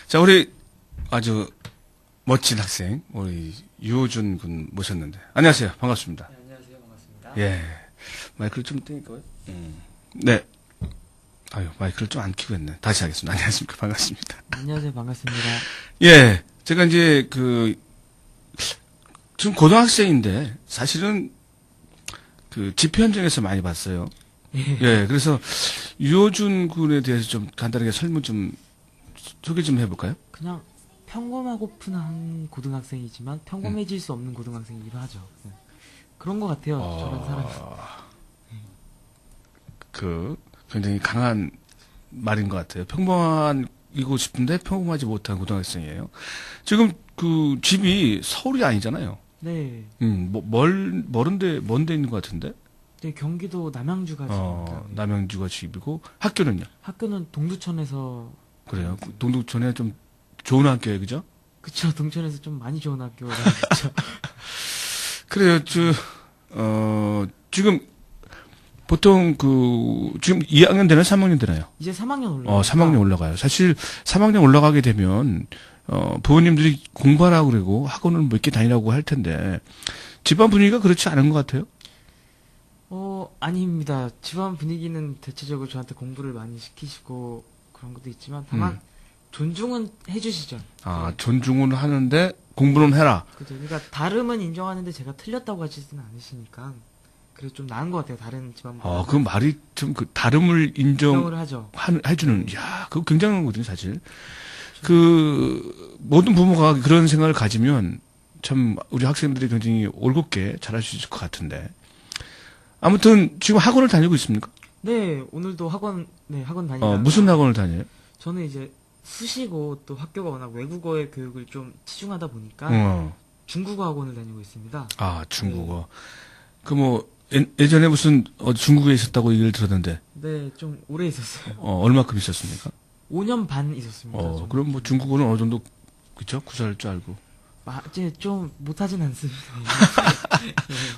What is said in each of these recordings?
자, 우리 아주 멋진 학생, 우리 유호준 군 모셨는데. 안녕하세요. 반갑습니다. 네, 안녕하세요. 반갑습니다. 예. 마이크를 좀 땡길까요? 네. 아유, 마이크를 좀 안 켜고 했네. 다시 하겠습니다. 안녕하십니까. 반갑습니다. 안녕하세요. 반갑습니다. 예. 제가 이제 지금 고등학생인데, 사실은 집회 현장에서 많이 봤어요. 예. 그래서 유호준 군에 대해서 좀 간단하게 설문 좀 소개 좀 해볼까요? 그냥 평범하고 푼한 고등학생이지만 평범해질 수 없는 고등학생이기도 하죠. 네. 그런 것 같아요. 저런 사람이. 굉장히 강한 말인 것 같아요. 평범하고 싶은데 평범하지 못한 고등학생이에요. 지금 집이 서울이 아니잖아요. 네. 먼데 있는 것 같은데? 네, 경기도 남양주가 집입니다. 남양주가 집이고, 학교는요? 학교는 동두천에서. 그래요. 동두천에 좀 좋은 학교예요, 그죠? 그쵸. 동천에서 좀 많이 좋은 학교가 있죠. 그래요. 지금, 보통 지금 2학년 되나요? 3학년 되나요? 이제 3학년 올라가요. 3학년 올라가요. 사실 3학년 올라가게 되면 부모님들이 공부하라고 그러고 학원을 몇 개 다니라고 할 텐데 집안 분위기가 그렇지 않은 것 같아요. 아닙니다. 집안 분위기는 대체적으로 저한테 공부를 많이 시키시고 그런 것도 있지만 다만 존중은 해주시죠. 존중은 하는데 공부는 해라. 그죠. 그러니까 다름은 인정하는데 제가 틀렸다고 하시지는 않으시니까 그래서 좀 나은 것 같아요. 다른 집안보다. 그 말이 좀 다름을 인정을 하죠. 해주는, 그거 굉장한 거거든요, 사실. 모든 부모가 그런 생각을 가지면 참 우리 학생들이 굉장히 올곧게 잘할 수 있을 것 같은데. 아무튼 지금 학원을 다니고 있습니까? 네, 오늘도 학원 다니다가. 무슨 학원을 다녀요? 저는 이제 수시고 또 학교가 워낙 외국어의 교육을 좀 치중하다 보니까 중국어 학원을 다니고 있습니다. 중국어. 예전에 무슨 중국에 있었다고 얘기를 들었는데. 네, 좀 오래 있었어요. 얼마큼 있었습니까? 5년 반 있었습니다. 그럼 중국어는 어느 정도 그쵸? 구사할 줄 알고. 이제 좀 못하진 않습니다.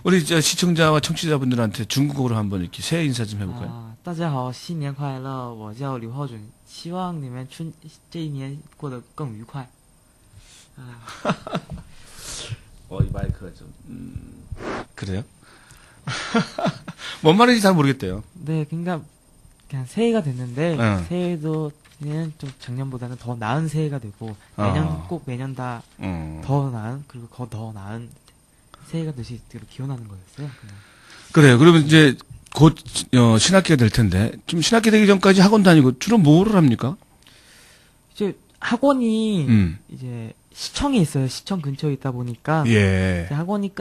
우리 시청자와 청취자분들한테 중국어로 한번 이렇게 새해 인사 좀 해볼까요? 大家好，新年快乐！我叫刘浩准，希望你们这一年过得更愉快。 이 마이크가 좀 그래요? 뭔 말인지 잘 모르겠대요. 네, 그러니까 그냥 새해가 됐는데 새해도는 좀 작년보다는 더 나은 새해가 되고 내년 꼭 매년 다 더 나은 그리고 더 나은 새해가 될 수 있도록 기원하는 거였어요. 그래요. 그러면 이제 곧 신학기가 될 텐데 좀 신학기 되기 전까지 학원 다니고 주로 뭐를 합니까? 이제 학원이 이제 시청에 있어요. 시청 근처에 있다 보니까 예. 학원이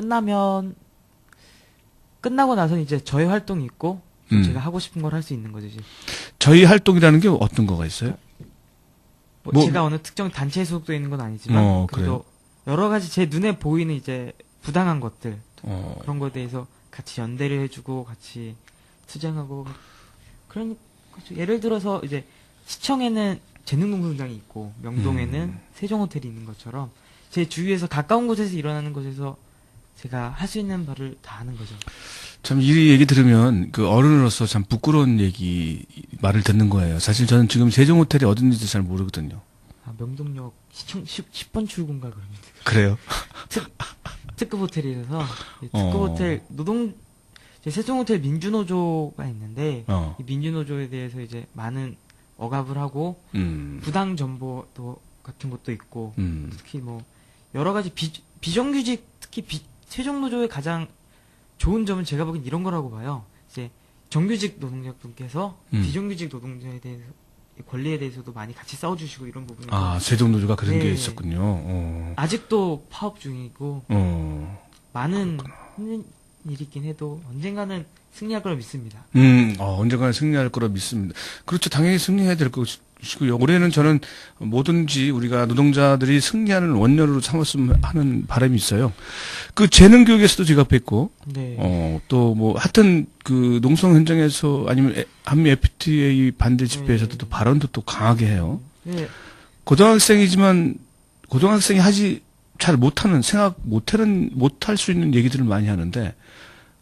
끝나고 나서는 이제 저희 활동이 있고 제가 하고 싶은 걸 할 수 있는 거죠. 이제. 저희 활동이라는 게 어떤 거가 있어요? 제가 어느 특정 단체에 소속돼 있는 건 아니지만 그래도 여러 가지 제 눈에 보이는 이제 부당한 것들 그런 거에 대해서 같이 연대를 해주고 같이 투쟁하고 그런 거죠. 예를 들어서 이제 시청에는 재능농성장이 있고 명동에는 세종호텔이 있는 것처럼 제 주위에서 가까운 곳에서 일어나는 곳에서 제가 할 수 있는 바를 다 하는 거죠. 참 이 얘기 들으면 어른으로서 참 부끄러운 말을 듣는 거예요. 사실 저는 지금 세종호텔이 어딘지 잘 모르거든요. 명동역 시청 10번 출구인가 그럽니다. 그래요? 특급 호텔이라서 특급 호텔 세종호텔 민주노조가 있는데 이 민주노조에 대해서 이제 많은 억압을 하고 부당 정보 같은 것도 있고 특히 여러 가지 비정규직 특히 세종노조의 가장 좋은 점은 제가 보기엔 이런 거라고 봐요. 이제 정규직 노동자분께서 비정규직 노동자에 대해서 권리에 대해서도 많이 같이 싸워주시고 이런 부분이 세종노조가 그런 게 있었군요. 아직도 파업 중이고 많은 힘든 일이 있긴 해도 언젠가는 승리할 거라 믿습니다. 언젠가는 승리할 거라 믿습니다. 그렇죠. 당연히 승리해야 될 것이고요. 올해는 저는 뭐든지 우리가 노동자들이 승리하는 원년으로 삼았으면 하는 바람이 있어요. 재능교육에서도 제가 뵀고, 하여튼 농성 현장에서 아니면 한미 FTA 반대 집회에서도 또 발언도 또 강하게 해요. 고등학생이지만 고등학생이 잘 못하는 못할 수 있는 얘기들을 많이 하는데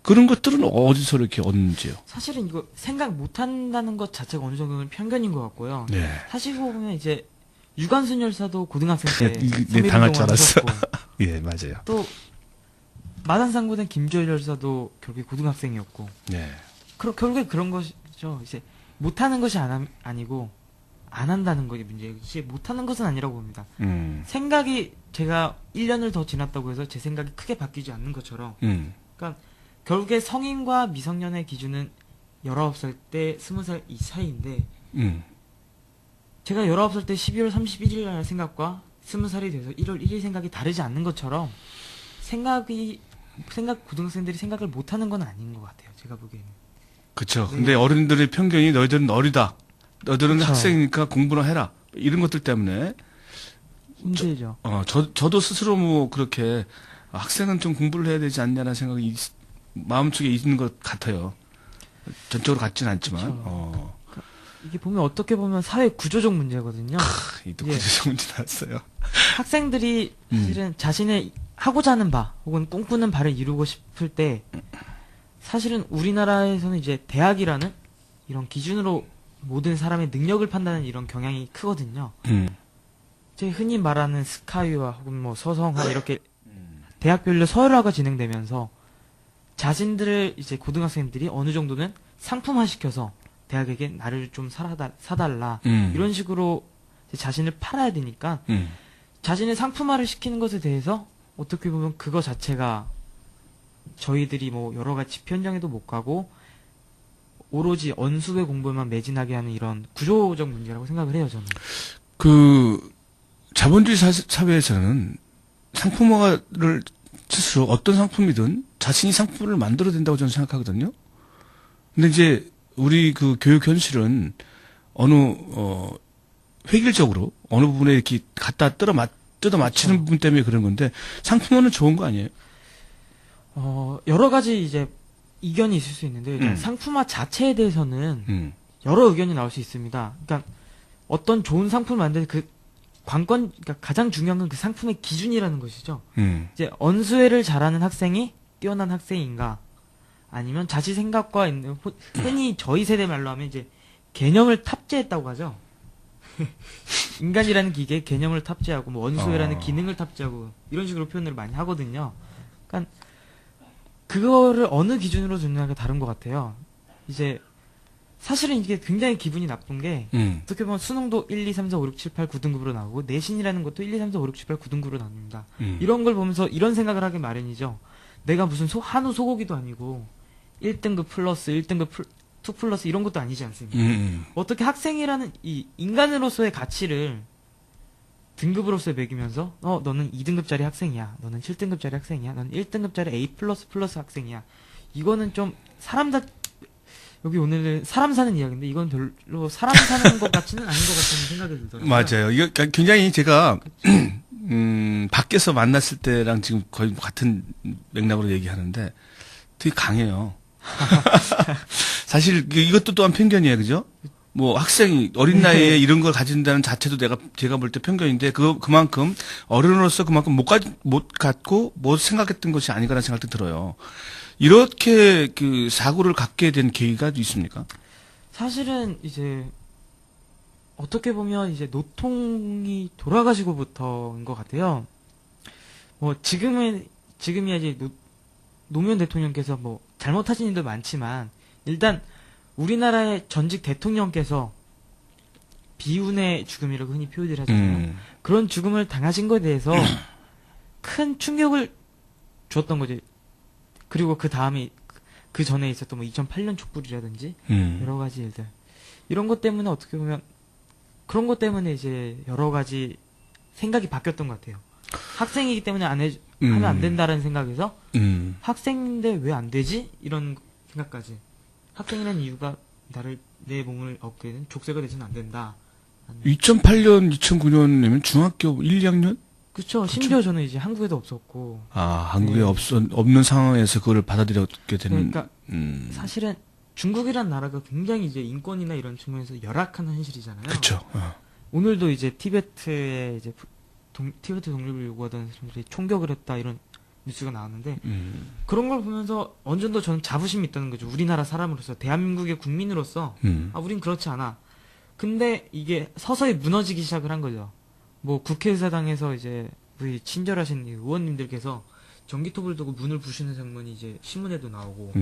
그런 것들은 어디서 이렇게 얻는지요? 사실은 이거 생각 못한다는 것 자체가 어느 정도는 편견인 것 같고요. 사실 보면 이제 유관순 열사도 고등학생 때 네, 당할 줄 알았어. 예, 맞아요. 또 마산상고된 김조일 열사도 결국에 고등학생이었고. 네. 결국에 그런 것이죠. 이제 못하는 것이 아니고 안 한다는 것이 문제이지 못하는 것은 아니라고 봅니다. 생각이 제가 1년을 더 지났다고 해서 제 생각이 크게 바뀌지 않는 것처럼 그러니까 결국에 성인과 미성년의 기준은 19살 때 20살 이 사이인데 제가 19살 때 12월 31일 날 생각과 20살이 돼서 1월 1일 생각이 다르지 않는 것처럼 고등학생들이 생각을 못하는 건 아닌 것 같아요. 제가 보기에는. 그렇죠. 근데 어른들의 편견이 너희들은 어리다. 너희들은 그쵸. 학생이니까 공부나 해라. 이런 것들 때문에 힘들죠. 저도 스스로 뭐 그렇게 학생은 좀 공부를 해야 되지 않냐는 생각이 마음속에 있는 것 같아요. 전적으로 같지는 않지만. 이게 보면 어떻게 보면 사회 구조적 문제거든요. 또 구조적 문제 나왔어요. 학생들이 사실은 자신의 하고자 하는 바 혹은 꿈꾸는 바를 이루고 싶을 때 사실은 우리나라에서는 이제 대학이라는 이런 기준으로 모든 사람의 능력을 판단하는 이런 경향이 크거든요. 제 흔히 말하는 스카이와 혹은 뭐 서성화 이렇게 대학별로 서열화가 진행되면서 자신들을 이제 고등학생들이 어느 정도는 상품화시켜서 대학에게 나를 좀 사달라 이런 식으로 자신을 팔아야 되니까 자신의 상품화를 시키는 것에 대해서 어떻게 보면 그거 자체가 저희들이 뭐 여러 가지 편정에도 못 가고 오로지 언수의 공부에만 매진하게 하는 이런 구조적 문제라고 생각을 해요, 저는. 그 자본주의 사회에서는 상품화를 스스로 어떤 상품이든 자신이 상품을 만들어야 된다고 저는 생각하거든요. 근데 이제 우리 그 교육 현실은 획일적으로 어느 부분에 이렇게 갖다 뜯어 맞히는 그렇죠. 부분 때문에 그런 건데 상품화는 좋은 거 아니에요? 여러 가지 이제 이견이 있을 수 있는데 상품화 자체에 대해서는 여러 의견이 나올 수 있습니다. 그러니까 어떤 좋은 상품을 만드는 그 그러니까 가장 중요한 건 그 상품의 기준이라는 것이죠. 이제 언수회를 잘하는 학생이 뛰어난 학생인가, 아니면 자기 생각과 있는 흔히 저희 세대 말로 하면 이제 개념을 탑재했다고 하죠. 인간이라는 기계에 개념을 탑재하고 뭐 언수회라는 기능을 탑재하고 이런 식으로 표현을 많이 하거든요. 그러니까 그거를 어느 기준으로 듣느냐가 다른 것 같아요. 이제 사실은 이게 굉장히 기분이 나쁜 게 어떻게 보면 수능도 1, 2, 3, 4, 5, 6, 7, 8, 9등급으로 나오고 내신이라는 것도 1, 2, 3, 4, 5, 6, 7, 8, 9등급으로 나옵니다. 이런 걸 보면서 이런 생각을 하기 마련이죠. 내가 무슨 한우 소고기도 아니고 1등급 플러스 1등급 2 플러스 이런 것도 아니지 않습니까? 어떻게 학생이라는 이 인간으로서의 가치를 등급으로서 매기면서 너는 2등급짜리 학생이야, 너는 7등급짜리 학생이야, 너는 1등급짜리 A 플러스 플러스 학생이야. 이거는 좀 여기 오늘은 사람 사는 이야기인데 이건 별로 사람 사는 것 같지는 않은 것 같다는 생각이 들더라고요. 맞아요. 이거 굉장히 제가 밖에서 만났을 때랑 지금 거의 같은 맥락으로 얘기하는데 되게 강해요. 사실 이것도 또한 편견이에요, 그죠? 뭐 학생이 어린 나이에 이런 걸 가진다는 자체도 제가 볼 때 편견인데 그만큼 어른으로서 그만큼 못 갖고 못 생각했던 것이 아닌가라는 생각도 들어요. 이렇게 그 사고를 갖게 된 계기가 있습니까? 사실은 이제 어떻게 보면 이제 노통이 돌아가시고부터인 것 같아요. 뭐 지금이야 이제 노무현 대통령께서 뭐 잘못하신 일도 많지만 일단 우리나라의 전직 대통령께서 비운의 죽음이라고 흔히 표현을 하잖아요. 그런 죽음을 당하신 것에 대해서 큰 충격을 줬던 거지. 그리고 그 다음에 그 전에 있었던 뭐 2008년 촛불이라든지 여러 가지 일들 이런 것 때문에 어떻게 보면 그런 것 때문에 이제 여러 가지 생각이 바뀌었던 것 같아요. 학생이기 때문에 하면 안 된다라는 생각에서 학생인데 왜 안 되지? 이런 생각까지. 학생이라는 이유가 내 몸을 얻게 된 족쇄가 되서는 안 된다. 2008년, 2009년이면 중학교 1, 2학년? 그쵸. 심지어 저는 이제 한국에도 없었고. 한국에 없는 상황에서 그걸 받아들였게 되는. 그러니까, 사실은 중국이란 나라가 굉장히 이제 인권이나 이런 측면에서 열악한 현실이잖아요. 그쵸. 오늘도 이제 티베트 독립을 요구하던 사람들이 총격을 했다 이런 뉴스가 나왔는데, 그런 걸 보면서 어느 정도 저는 자부심이 있다는 거죠. 우리나라 사람으로서, 대한민국의 국민으로서, 우린 그렇지 않아. 근데 이게 서서히 무너지기 시작을 한 거죠. 뭐 국회의사당에서 이제 우리 친절하신 의원님들께서 전기톱을 두고 문을 부수는 장면이 이제 신문에도 나오고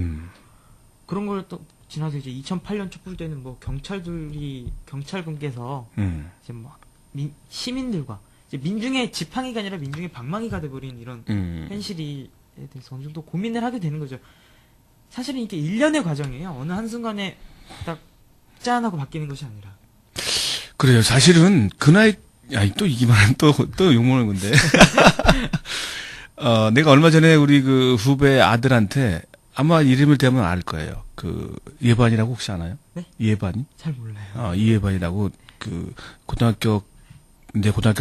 그런 걸 또 지나서 이제 2008년 촛불 때는 뭐 경찰분께서 이제 뭐 시민들과 이제 민중의 지팡이가 아니라 민중의 방망이가 돼버린 이런 현실에 대해서 어느 정도 고민을 하게 되는 거죠. 사실은 이게 일련의 과정이에요. 어느 한순간에 딱 짠하고 바뀌는 것이 아니라. 그래요. 사실은 그 나이, 또 이기만 또 욕먹는 건데. 내가 얼마 전에 우리 그 후배 아들한테 아마 이름을 대면 알 거예요. 그 예반이라고 혹시 아나요? 네? 예반이? 잘 몰라요. 이예반이라고 그 고등학교를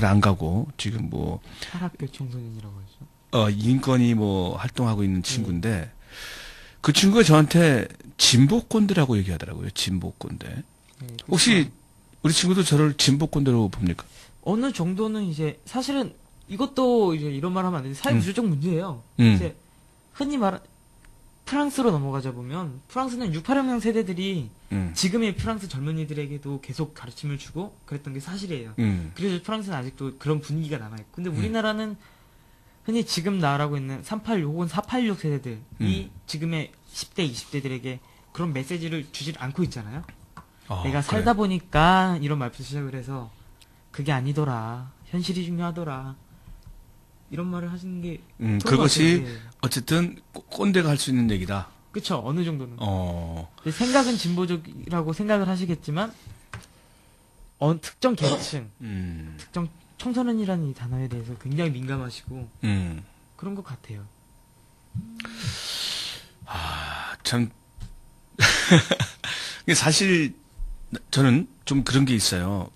안 가고 지금 뭐 탈학교 청소년이라고 하죠. 인권이 뭐 활동하고 있는 친구인데 그 친구가 저한테 진보꼰대라고 얘기하더라고요. 진보꼰대. 네, 혹시 우리 친구도 저를 진보꼰대로 봅니까? 어느 정도는 이제 사실은 이것도 이제 이런 말 하면 안 되는데 사회구조적 문제예요. 이제 흔히 프랑스로 넘어가자 보면 프랑스는 6.8혁명 세대들이 지금의 프랑스 젊은이들에게도 계속 가르침을 주고 그랬던 게 사실이에요. 그래서 프랑스는 아직도 그런 분위기가 남아있고 근데 우리나라는 흔히 지금 나라고 있는 386 혹은 486 세대들이 지금의 10대, 20대들에게 그런 메시지를 주질 않고 있잖아요. 내가 살다 보니까 이런 말부터 시작을 해서 그게 아니더라. 현실이 중요하더라. 이런 말을 하시는 게 그것이 어쨌든 꼰대가 할 수 있는 얘기다. 그쵸. 어느 정도는. 생각은 진보적이라고 생각을 하시겠지만 특정 계층, 특정 청소년이라는 이 단어에 대해서 굉장히 민감하시고 그런 것 같아요. 참 사실 저는 좀 그런 게 있어요.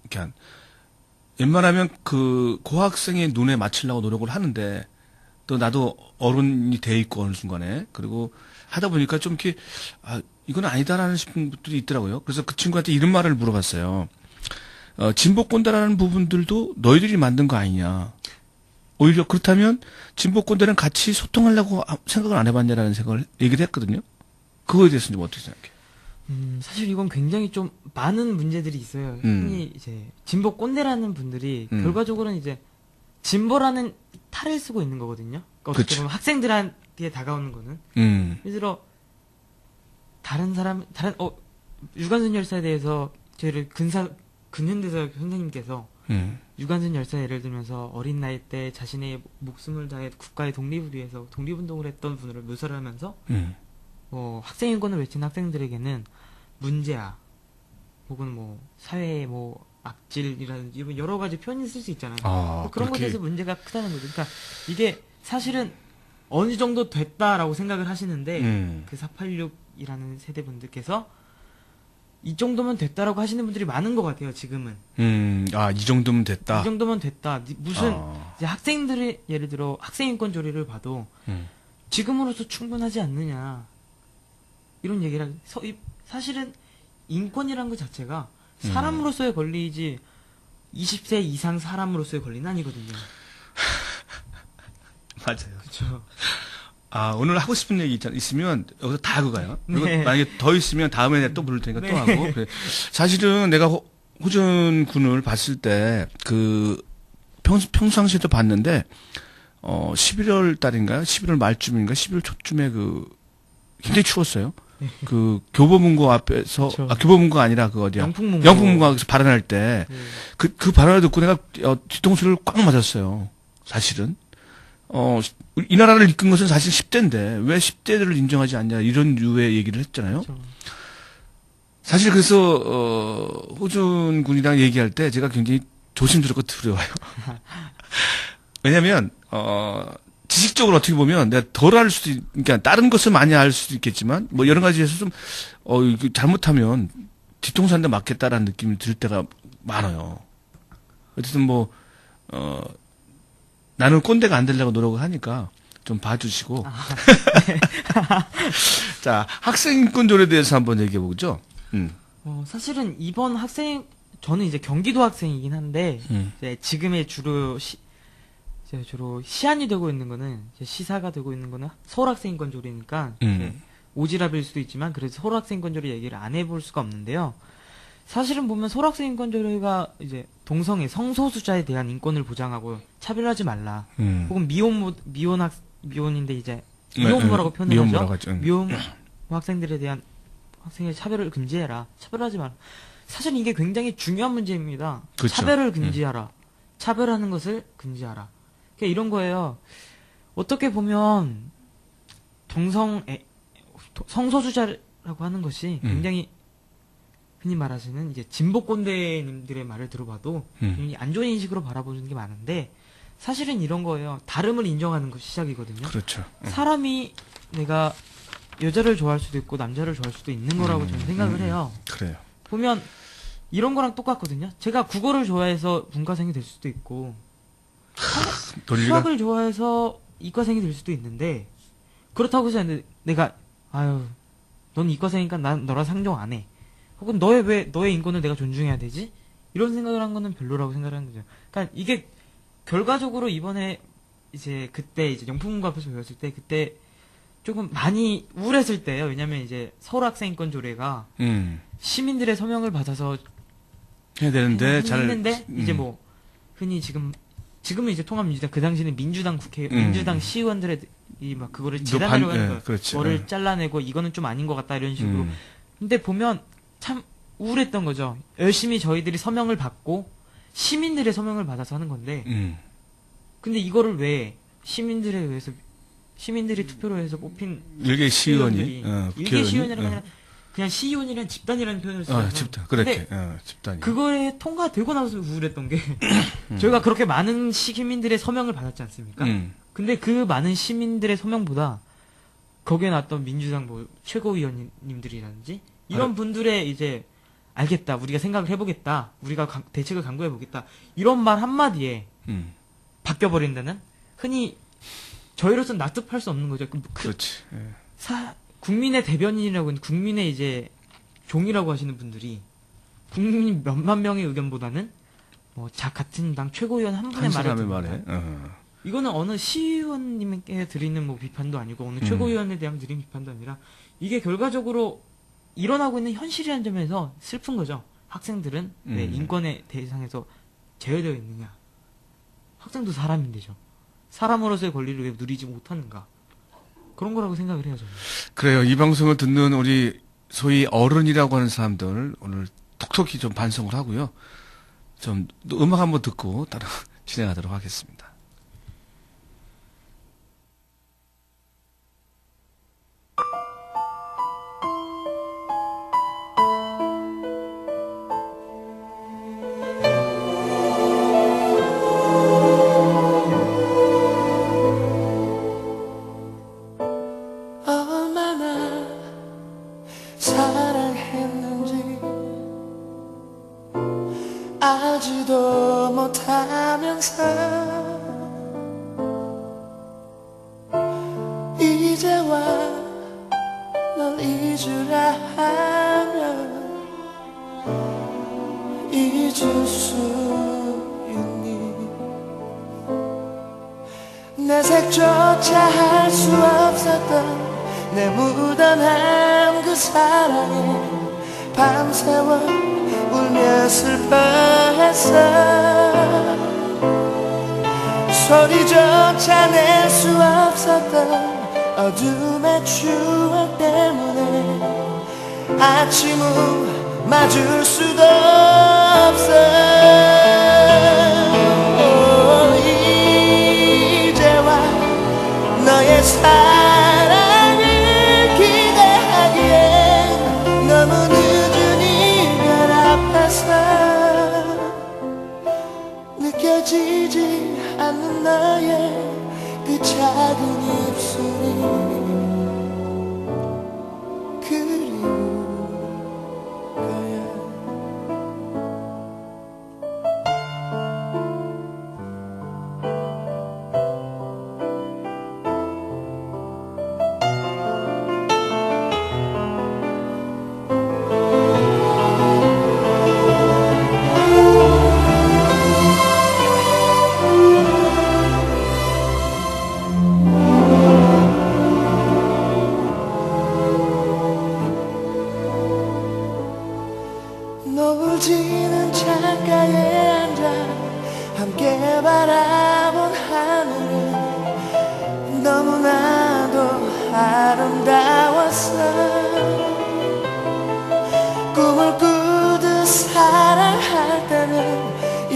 그냥 웬만하면 그 고학생의 눈에 맞추려고 노력을 하는데 또 나도 어른이 돼 있고 어느 순간에 그리고 하다 보니까 좀 이렇게 이건 아니다라는 싶은 것들이 있더라고요. 그래서 그 친구한테 이런 말을 물어봤어요. 진보꼰대라는 부분들도 너희들이 만든 거 아니냐. 오히려 그렇다면 진보꼰대는 같이 소통하려고 생각을 안 해봤냐라는 생각을 얘기를 했거든요. 그거에 대해서는 좀 어떻게 생각해요? 사실 이건 굉장히 좀 많은 문제들이 있어요. 흔히 이제 진보 꼰대라는 분들이 결과적으로는 이제 진보라는 탈을 쓰고 있는 거거든요. 그러니까 어떻게 보면 학생들한테 다가오는 거는. 예를 들어 유관순 열사에 대해서 저희를 근현대사 선생님께서 유관순 열사 예를 들면서 어린 나이 때 자신의 목숨을 다해 국가의 독립을 위해서 독립운동을 했던 분을 묘사를 하면서 뭐 학생인권을 외치는 학생들에게는 문제야 혹은 뭐 사회의 뭐 악질이라든지 이런 여러 가지 표현을 쓸 수 있잖아요. 그런 것에 대해서 문제가 크다는 거죠. 그러니까 이게 사실은 어느 정도 됐다라고 생각을 하시는데 그 486이라는 세대분들께서 이 정도면 됐다라고 하시는 분들이 많은 것 같아요. 지금은. 이 정도면 됐다. 이 정도면 됐다. 무슨 이제 학생들의 예를 들어 학생인권 조례를 봐도 지금으로서 충분하지 않느냐. 이런 얘기를 사실은 인권이라는 것 자체가 사람으로서의 권리이지 20세 이상 사람으로서의 권리는 아니거든요. 맞아요. 그렇죠. 오늘 하고 싶은 얘기 있으면 여기서 다 하고 가요. 그리고 만약에 더 있으면 다음에 또 부를 테니까 또 하고. 그래. 사실은 내가 호준 군을 봤을 때 그 평상시에도 봤는데 11월 달인가요? 11월 말쯤인가? 11월 초쯤에 굉장히 추웠어요. 그 교보문고 앞에서 교보문고 아니라 그 어디야? 영풍문고에서 발언할 때 그 발언을 듣고 내가 뒤통수를 꽉 맞았어요. 사실은 이 나라를 이끈 것은 사실 10대인데 왜 10대들을 인정하지 않냐 이런 류의 얘기를 했잖아요. 그렇죠. 사실 그래서 호준 군이랑 얘기할 때 제가 굉장히 조심스럽고 두려워요. 왜냐하면 지식적으로 어떻게 보면 내가 덜 알 수도 그러니까 다른 것을 많이 알 수도 있겠지만 뭐 여러 가지에서 좀 이거 잘못하면 뒤통수 한 대 맞겠다라는 느낌이 들 때가 많아요. 어쨌든 나는 꼰대가 안 되려고 노력을 하니까 좀 봐주시고. 자, 학생인권 조례에 대해서 한번 얘기해보죠. 사실은 이번 저는 이제 경기도 학생이긴 한데, 이제 지금의 주로 시안이 되고 있는 거는, 시사가 되고 있는 거는 서울 학생인권 조례니까, 오지랖일 수도 있지만, 그래서 서울 학생인권 조례 얘기를 안 해볼 수가 없는데요. 사실은 보면 소락생 인권조례가 이제 동성애 성소수자에 대한 인권을 보장하고 차별하지 말라. 혹은 미혼인데 이제 미혼모라고 표현을 하죠. 미혼모 학생들에 대한 학생의 차별을 금지해라. 차별하지 마라. 사실 이게 굉장히 중요한 문제입니다. 그렇죠. 차별을 금지하라. 차별하는 것을 금지하라. 그러니까 이런 거예요. 어떻게 보면 성소수자라고 하는 것이 굉장히 흔히 말하시는 이제 진보 꼰대님들의 말을 들어봐도 굉장히 안 좋은 인식으로 바라보는 게 많은데 사실은 이런 거예요. 다름을 인정하는 것이 시작이거든요. 그렇죠. 사람이 내가 여자를 좋아할 수도 있고 남자를 좋아할 수도 있는 거라고 저는 생각을 해요. 그래요. 보면 이런 거랑 똑같거든요. 제가 국어를 좋아해서 문과생이 될 수도 있고 수학을 좋아해서 이과생이 될 수도 있는데 그렇다고 해서 내가 넌 이과생이니까 난 너랑 상종 안 해. 혹은 너의 인권을 내가 존중해야 되지? 이런 생각을 한 거는 별로라고 생각하는 거죠. 그러니까 이게 결과적으로 이번에 그때 영풍문고 앞에서 배웠을 때 그때 조금 많이 우울했을 때예요. 왜냐면 이제 서울학생인권 조례가 시민들의 서명을 받아서 해야 되는데 했는데 이제 뭐 흔히 지금은 이제 통합민주당 그 당시는 민주당 민주당 시의원들의 막 그거를 재단하려고 하는 거를 잘라내고 이거는 좀 아닌 것 같다 이런 식으로. 근데 보면 참 우울했던 거죠. 열심히 저희들이 서명을 받고 시민들의 서명을 받아서 하는 건데 근데 이거를 왜 시민들이 투표로 해서 뽑힌 일개 시의원이 일개 시의원이라는 아니라 그냥 시의원이라는 집단이라는 표현을 써요. 집단 그렇게 집단이 그거에 통과되고 나서 우울했던 게 저희가 그렇게 많은 시민들의 서명을 받았지 않습니까? 근데 그 많은 시민들의 서명보다 거기에 나왔던 민주당 뭐 최고위원님들이라든지 이런 분들의 이제 알겠다 우리가 생각을 해보겠다 우리가 대책을 강구해보겠다 이런 말 한마디에 바뀌어버린다는 흔히 저희로서는 납득할 수 없는 거죠. 그렇지. 국민의 대변인이라고 국민의 이제 종이라고 하시는 분들이 국민 몇만 명의 의견보다는 뭐 같은 당 최고위원 한 분의 말에 이거는 어느 시의원님께 드리는 뭐 비판도 아니고 어느 최고위원에 대한 드리는 비판도 아니라 이게 결과적으로 일어나고 있는 현실이라는 점에서 슬픈 거죠. 학생들은 왜 인권의 대상에서 제외되어 있느냐. 학생도 사람인데죠. 사람으로서의 권리를 왜 누리지 못하는가. 그런 거라고 생각을 해요, 저는. 그래요. 이 방송을 듣는 우리 소위 어른이라고 하는 사람들 오늘 톡톡히 좀 반성을 하고요. 좀 음악 한번 듣고 따라 진행하도록 하겠습니다. 알지도 못하면서 이제와 널 잊으라 하면 잊을 수 있니. 내 색조차 할 수 없었던 내 묻어난 그 사랑에 밤새워 울며 슬퍼했어. 소리조차 낼 수 없었던 어둠의 추억 때문에 아침을 맞을 수도 없어. 이제와 너의 사랑을 기대하기에 너무 늦은 이별 앞에서 느껴지지 않는 너의 그 작은 입술이 그리울 거야.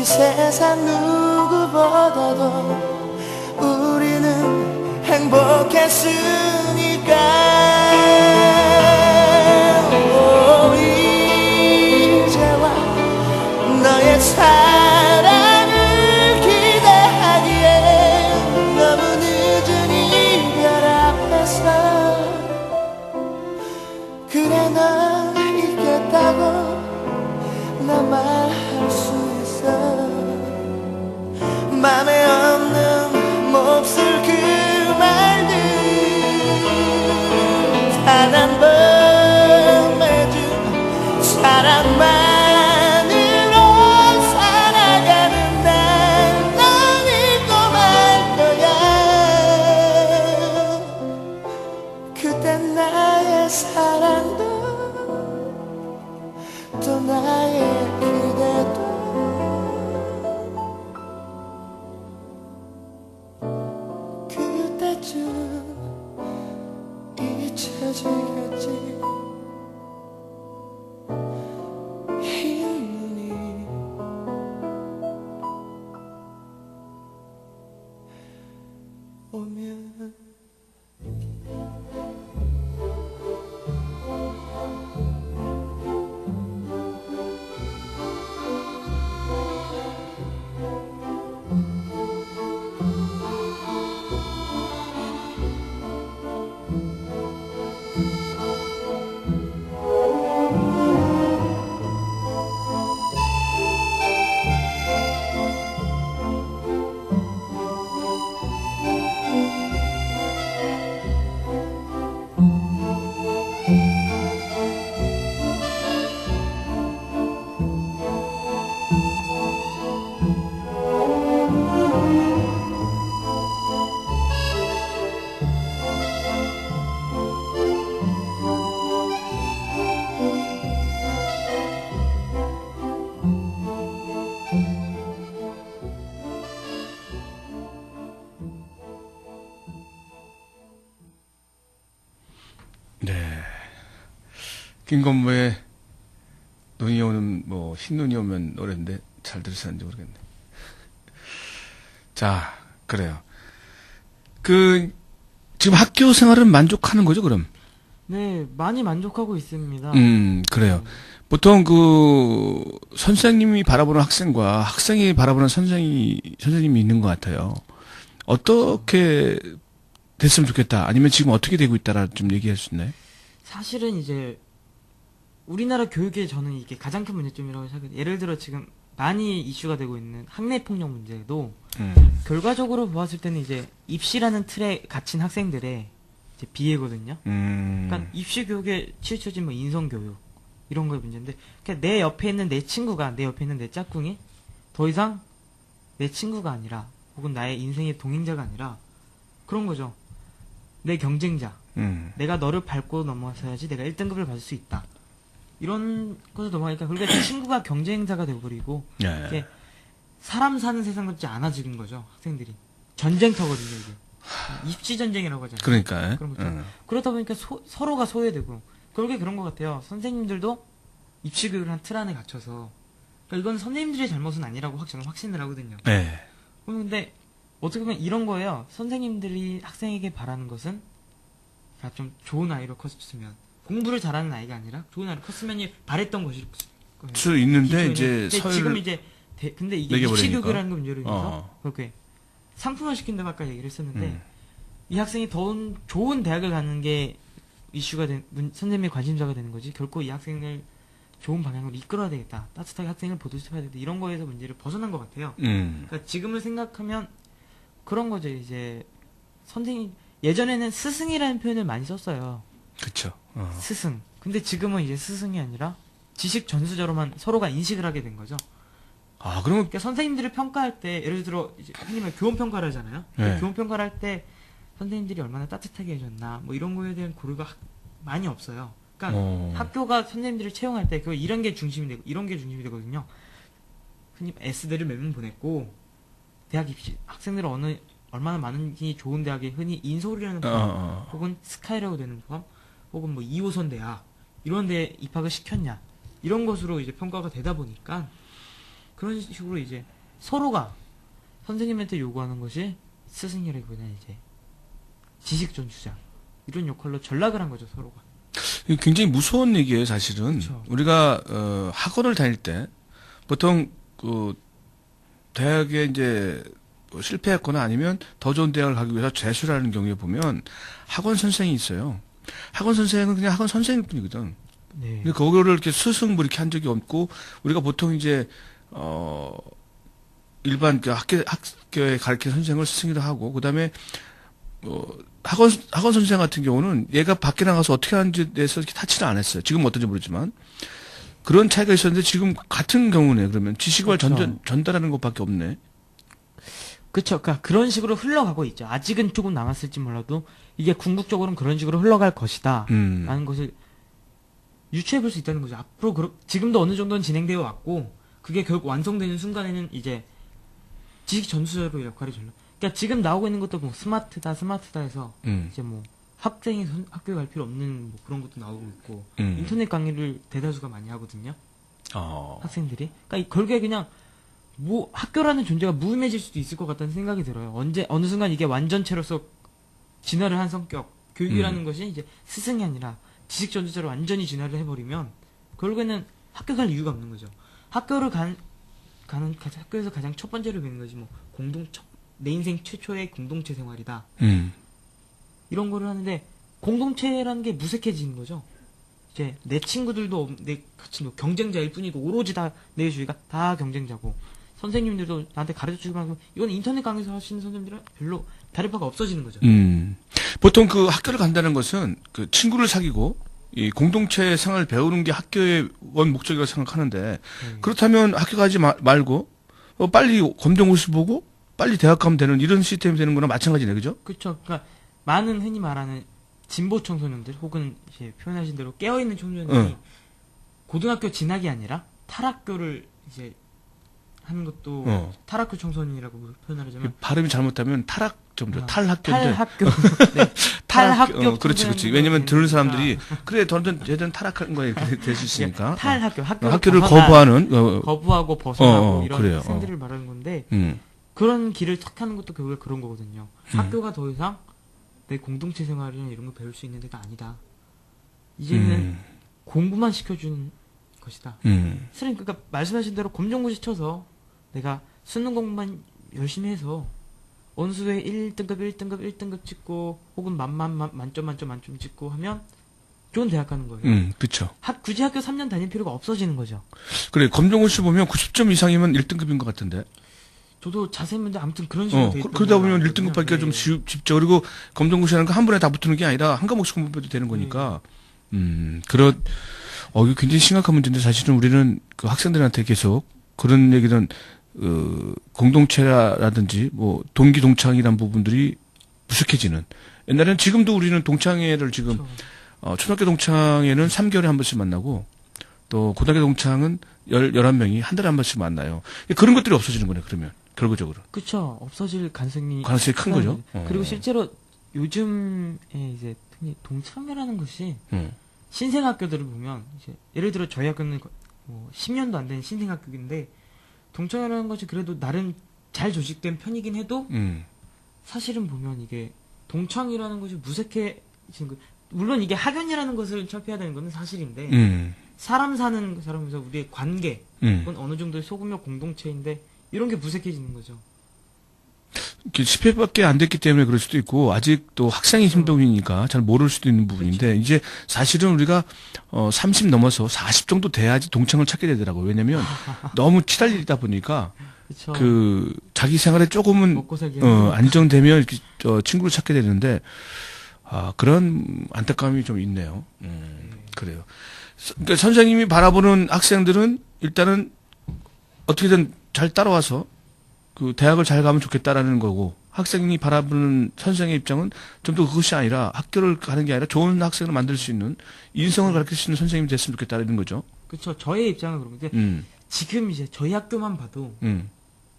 이 세상 누구보다도 우리는 행복했으니까. 오, 이제와 너의 사랑을 기대하기에 너무 늦은 이별 앞에서. 그래 널 잊겠다고 나 말할 수 있어. 맘에 없는 몹쓸 그 말들 단 한 번 해준 사랑만으로 살아가는 날 넌 잊고 말 거야. 그땐 나의 사랑도 또 나의 기대도 그때쯤 잊혀지겠지. 흰 눈이 오면. 김건모의 눈이 오는 뭐 흰눈이 오면 노래인데 잘 들으셨는지 모르겠네. 자, 그래요. 그 지금 학교 생활은 만족하는 거죠, 그럼? 네, 많이 만족하고 있습니다. 그래요. 보통 그 선생님이 바라보는 학생과 학생이 바라보는 선생님이 있는 것 같아요. 어떻게 됐으면 좋겠다. 아니면 지금 어떻게 되고 있다라 좀 얘기할 수 있나요? 사실은 이제 우리나라 교육에 저는 이게 가장 큰 문제점이라고 생각해요. 예를 들어 지금 많이 이슈가 되고 있는 학내 폭력 문제도 결과적으로 보았을 때는 이제 입시라는 틀에 갇힌 학생들의 이제 비애거든요. 그러니까 입시 교육에 치우쳐진 뭐 인성 교육 이런 거의 문제인데, 그러니까 내 옆에 있는 내 친구가, 내 옆에 있는 내 짝꿍이 더 이상 내 친구가 아니라, 혹은 나의 인생의 동행자가 아니라 그런 거죠. 내 경쟁자. 내가 너를 밟고 넘어서야지 내가 1등급을 받을 수 있다. 이런 것을 넘어가니까 그러니까 친구가 경쟁자가 되어버리고 이게 사람 사는 세상 같지 않아지는 거죠. 학생들이 전쟁터거든요. 이게 입시 전쟁이라고 하잖아요. 그러니까 그런 거죠. 그러다 보니까 서로가 소외되고, 결국에 그런 것 같아요. 선생님들도 입시 교육을 한 틀 안에 갇혀서, 그러니까 이건 선생님들의 잘못은 아니라고 저는 확신을 하거든요. 네. 그런데 어떻게 보면 이런 거예요. 선생님들이 학생에게 바라는 것은 좀 좋은 아이로 컸으면, 공부를 잘하는 아이가 아니라 좋은 아이로 컸으면이 바랬던 것일 거예요. 수 있는데 이제 서열 지금 이제 근데 이게 입시 교육이라는 건 문제로 인해서 그렇게 상품화 시킨다고 아까 얘기를 했었는데, 이 학생이 더 좋은 대학을 가는 게 이슈가 선생님의 관심사가 되는 거지, 결코 이 학생을 좋은 방향으로 이끌어야 되겠다, 따뜻하게 학생을 보듬어야 되겠다, 이런 거에서 문제를 벗어난 것 같아요. 그러니까 지금을 생각하면 그런 거죠. 이제 선생님, 예전에는 스승이라는 표현을 많이 썼어요. 그렇죠. 스승. 근데 지금은 이제 스승이 아니라 지식 전수자로만 서로가 인식을 하게 된 거죠. 아, 그러면 그러니까 선생님들을 평가할 때, 예를 들어 이제 선생님을 교원 평가를 하잖아요. 네. 교원 평가를 할 때 선생님들이 얼마나 따뜻하게 해줬나, 뭐 이런 거에 대한 고려가 많이 없어요. 그러니까 학교가 선생님들을 채용할 때 그 이런 게 중심이 되고 이런 게 중심이 되거든요. 흔히 S대를 몇 명 보냈고, 대학 입시 학생들은 얼마나 많은지 좋은 대학에 흔히 인서울이라는 조합, 혹은 스카이라고 되는 조합, 혹은 뭐 2호선 대학 이런 데 입학을 시켰냐, 이런 것으로 이제 평가가 되다 보니까 그런 식으로 이제 서로가 선생님한테 요구하는 것이 스승이라기보다는 이제 지식 전수자 이런 역할로 전락을 한 거죠, 서로가. 굉장히 무서운 얘기예요, 사실은. 그쵸. 우리가 학원을 다닐 때 보통 그 대학에 이제 실패했거나 아니면 더 좋은 대학을 가기 위해서 재수를 하는 경우에 보면 학원 선생이 있어요. 학원 선생은 그냥 학원 선생일 뿐이거든. 네. 근데 그거를 이렇게 스승 뭐 이렇게 한 적이 없고 우리가 보통 이제 일반 그 학교에 가르치는 선생을 스승이라 하고 그다음에 학원 선생 같은 경우는 얘가 밖에 나가서 어떻게 하는지에 대해서 이렇게 타치를 안 했어요. 지금 어떤지 모르지만 그런 차이가 있었는데 지금 같은 경우네. 그러면 지식을 그렇죠. 전달하는 것밖에 없네. 그쵸. 그러니까 그런 식으로 흘러가고 있죠. 아직은 조금 남았을지 몰라도 이게 궁극적으로는 그런 식으로 흘러갈 것이다. 라는 것을 유추해 볼 수 있다는 거죠. 앞으로 지금도 어느 정도는 진행되어 왔고 그게 결국 완성되는 순간에는 이제 지식 전수자로 역할이 전혀. 그러니까 지금 나오고 있는 것도 뭐 스마트다 해서 이제 뭐 학생이 학교에 갈 필요 없는 뭐 그런 것도 나오고 있고 인터넷 강의를 대다수가 많이 하거든요. 학생들이. 그러니까 결국에 그냥 뭐 학교라는 존재가 무의미해질 수도 있을 것 같다는 생각이 들어요. 어느 순간 이게 완전체로서 진화를 한 성격, 교육이라는 것이 이제 스승이 아니라 지식 전수자로 완전히 진화를 해버리면 결국에는 학교 갈 이유가 없는 거죠. 학교를 학교에서 가장 첫 번째로 배우는 것이 뭐 내 인생 최초의 공동체 생활이다. 이런 거를 하는데 공동체라는 게 무색해지는 거죠. 이제 내 친구들도 내 같이 경쟁자일 뿐이고 오로지 다 내 주위가 다 경쟁자고 선생님들도 나한테 가르쳐주고 하면 이건 인터넷 강의에서 하시는 선생님들은 별로 다를 바가 없어지는 거죠. 보통 그 학교를 간다는 것은 그 친구를 사귀고 이 공동체 생활을 배우는 게 학교의 원 목적이라고 생각하는데 그렇다면 학교 가지 말고 빨리 검정고시 보고 빨리 대학 가면 되는 이런 시스템이 되는 거나 마찬가지네, 그죠? 그렇죠. 그러니까 많은 흔히 말하는 진보 청소년들 혹은 이제 표현하신 대로 깨어있는 청소년들이 고등학교 진학이 아니라 탈학교를 이제 하는 것도 탈학교 청소년이라고 표현을 하자면 발음이 잘못하면 탈학교인데 탈학교인데 탈학교 네. 탈학교 그렇지 왜냐면 듣는 사람들이 그래 쟤들은 탈학한 거에 될 수 있으니까 학교를 거부하는 거부하고 벗어나고 이런 그래요. 학생들을 말하는 건데 그런 길을 택하는 것도 결국에 그런 거거든요. 학교가 더 이상 내 공동체 생활이나 이런 걸 배울 수 있는 데가 아니다. 이제는 공부만 시켜주는 것이다. 그러니까 말씀하신 대로 검정고시 쳐서 내가 수능 공부만 열심히 해서 원수에 1등급 찍고 혹은 만점 찍고 하면 좋은 대학 가는 거예요. 그렇죠. 굳이 학교 3년 다닐 필요가 없어지는 거죠. 그래 검정고시 보면 90점 이상이면 1등급인 것 같은데. 저도 자세히 문제 아무튼 그런 식으로 돼 있던 그러다 보면 1등급 받기가 좀 네. 쉽죠. 그리고 검정고시라는 거 한 번에 다 붙는 게 아니라 한 과목씩 공부해도 되는 거니까. 이거 굉장히 심각한 문제인데 사실은 우리는 그 학생들한테 계속 그런 얘기는 공동체라든지 뭐 동기 동창이란 부분들이 무색해지는. 옛날에는 지금도 우리는 동창회를 지금 그렇죠. 초등학교 동창회는 3개월에 한 번씩 만나고 또 고등학교 동창은 11명이 한 달에 한 번씩 만나요. 그런 것들이 없어지는 거네, 그러면. 결과적으로. 그쵸. 없어질 가능성이 큰 거죠. 그리고 실제로 요즘에 이제 흔히 동창회라는 것이 신생학교들을 보면 이제 예를 들어 저희 학교는 뭐 10년도 안 된 신생학교인데 동창회라는 것이 그래도 나름 잘 조직된 편이긴 해도 사실은 보면 이게 동창이라는 것이 무색해지는 거 물론 이게 학연이라는 것을 철폐해야 되는 건 사실인데 사람 사는 사람에서 우리의 관계 그건 어느 정도의 소규모 공동체인데 이런 게 무색해지는 거죠. 10회밖에 안 됐기 때문에 그럴 수도 있고 아직 또 학생의 행동이니까 잘 모를 수도 있는 부분인데 그렇죠. 이제 사실은 우리가 30 넘어서 40 정도 돼야지 동창을 찾게 되더라고요. 왜냐면 너무 치달리다 보니까 그쵸. 그 자기 생활에 조금은 먹고 살기 안정되면 이렇게 친구를 찾게 되는데 그런 안타까움이 좀 있네요. 그래요. 그러니까 선생님이 바라보는 학생들은 일단은 어떻게든 잘 따라와서 그 대학을 잘 가면 좋겠다라는 거고 학생이 바라보는 선생의 입장은 좀 더 그것이 아니라 학교를 가는 게 아니라 좋은 학생을 만들 수 있는 인성을 가르칠 수 있는 선생님이 됐으면 좋겠다는 거죠. 그렇죠. 저의 입장은 그런 건데 지금 이제 저희 학교만 봐도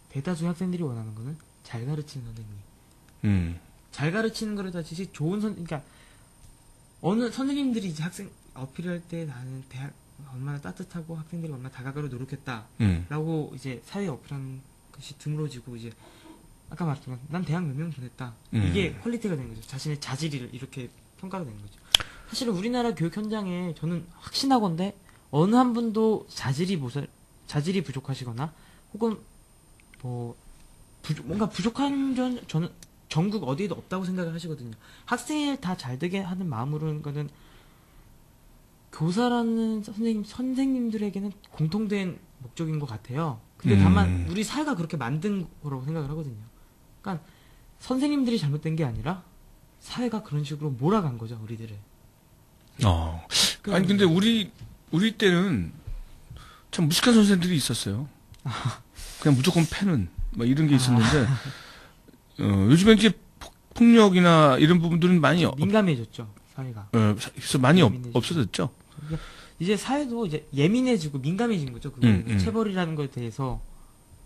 대다수 학생들이 원하는 거는 잘 가르치는 선생님. 잘 가르치는 거를 다 좋은 그러니까 어느 선생님들이 이제 학생 어필할 때 나는 대학 얼마나 따뜻하고 학생들이 얼마나 다가가려 노력했다라고 이제 사회에 어필한 것이 드물어지고 이제 아까 말했지만 난 대학 몇 명 보냈다. 이게 퀄리티가 되는 거죠. 자신의 자질을 이렇게 평가가 되는 거죠. 사실은 우리나라 교육 현장에 저는 확신하건대 어느 한 분도 자질이 부족하시거나 혹은 뭐 뭔가 부족한 저는 전국 어디에도 없다고 생각을 하시거든요. 학생을 다 잘 되게 하는 마음으로는 거는 교사라는 선생님들에게는 공통된 목적인 것 같아요. 근데 다만 우리 사회가 그렇게 만든 거라고 생각을 하거든요. 그러니까 선생님들이 잘못된 게 아니라 사회가 그런 식으로 몰아간 거죠, 우리들을. 아니 근데 우리 때는 참 무식한 선생님들이 있었어요. 그냥 무조건 패는 뭐 이런 게 있었는데 요즘엔 이제 폭력이나 이런 부분들은 많이 민감해졌죠, 사회가. 그래서 많이 없어졌죠. 이제 사회도 이제 예민해지고 민감해진 거죠. 체벌이라는 것에 대해서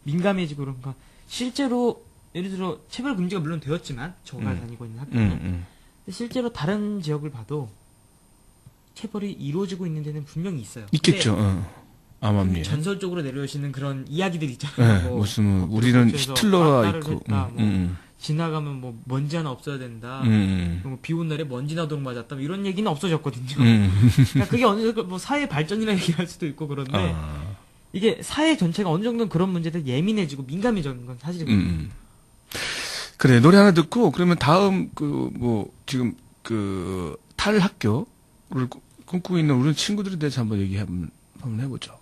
민감해지고 그런가. 실제로 예를 들어 체벌 금지가 물론 되었지만 저가 다니고 있는 학교는 근데 실제로 다른 지역을 봐도 체벌이 이루어지고 있는 데는 분명히 있어요. 있겠죠. 암암리에. 전설적으로 내려오시는 그런 이야기들 있잖아요. 네, 무슨 우리는 히틀러가 있고 지나가면 뭐 먼지 하나 없어야 된다. 뭐 비 온 날에 먼지 나도록 맞았다. 뭐 이런 얘기는 없어졌거든요. 그러니까 그게 어느 정도 뭐 사회 발전이라 얘기할 수도 있고 그런데 이게 사회 전체가 어느 정도는 그런 문제들 예민해지고 민감해지는 건 사실이거든요. 그래 노래 하나 듣고 그러면 다음 지금 탈학교를 꿈꾸고 있는 우리 친구들에 대해서 한번 한번 해보죠.